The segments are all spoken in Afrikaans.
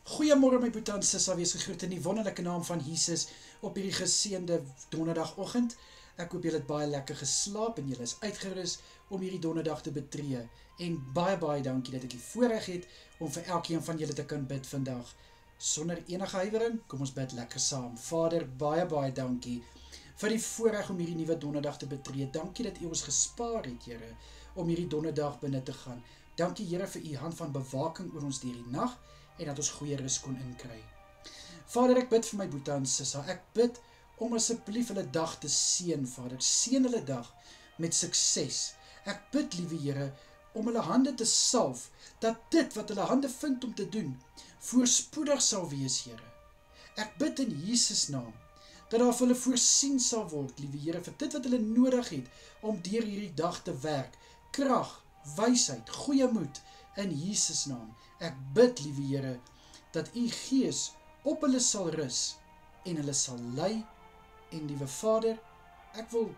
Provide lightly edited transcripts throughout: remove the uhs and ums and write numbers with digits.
Goeiemôre my boetie en sissa, wees gegroet in die wonderlike naam van Jesus op hierdie geseënde donderdagoggend. Ek hoop julle het baie lekker geslaap en julle is uitgerus om hierdie donderdag te betree. En baie dankie dat ek die voorreg het om vir elkeen van julle te kan bid vandag. Sonder enige huiwering, kom ons bid lekker saam. Vader, baie dankie vir die voorreg om hierdie nuwe donderdag te betree. Dankie dat U ons gespaar het, Here, om hierdie donderdag binne te gaan. Dankie, Here, vir U hand van bewaking oor ons deur die nag en dat ons goeie rus kon inkry. Vader, ek bid vir my boetie en sissa. Ek bid om asseblief hulle dag te seën, Vader. Seën hulle dag met sukses. Ek bid, liewe Here, om hulle hande te salf, dat dit wat hulle hande vind om te doen, voorspoedig sal wees, Here. Ek bid in Jesus naam, dat daar vir hulle voorsien sal word, liewe Here, vir dit wat hulle nodig het, om deur hierdie dag te werk. Krag, wysheid, goeie moed, in Jesus naam. Ek bid, liewe Here, dat U Gees op hulle sal rus, en hulle sal lei, en liewe Vader, ek wil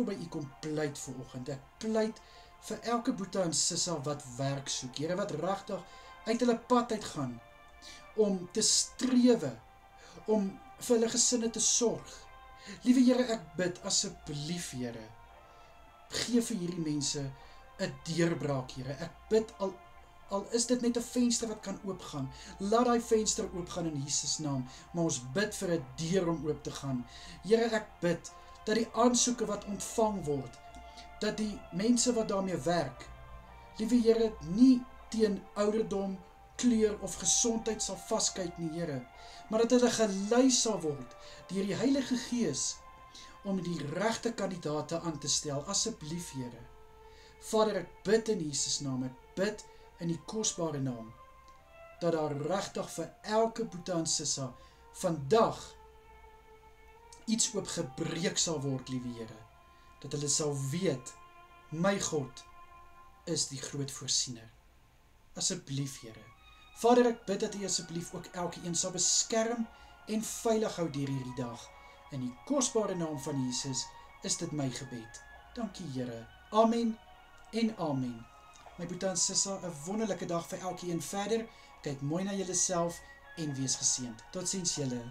by U kom pleit vanoggend. Ek pleit vir elke boetie en sissa wat werk soek, Here, wat regtig uit hulle pad uitgaan, om te strewe, om vir hulle gesinne te sorg. Liewe Here, ek bid asseblief, Here, gee vir hierdie mense 'n deurbraak, Here. Ek bid al is dit net 'n venster wat kan oopgaan, laat daai venster oopgaan in Jesus naam, maar ons bid vir 'n deur om oop te gaan. Here, ek bid dat die aansoeke wat ontvang word, dat die mense wat daarmee werk, liewe Here, nie teen ouderdom, kleur of gesondheid sal vaskyk nie, Here, maar dat hulle gelei sal word deur die Heilige Gees om die regte kandidaate aan te stel, asseblief, Here. Vader, ek bid in Jesus naam, ek bid in die kosbare naam, dat daar regtig vir elke boetie en sissa vandag iets oopgebreek sal word, liewe Here, dat hulle sal weet, my God is die groot voorsiener. Asseblief, Here. Vader, ek bid dat U asseblief ook elkeen sal beskerm en veilig hou deur hierdie dag. In die kosbare naam van Jesus is dit my gebed. Dankie, Here. Amen en amen. My boetie en sissa, 'n wonderlike dag vir elkeen verder. Kyk mooi na julleself en wees geseënd. Totsiens julle.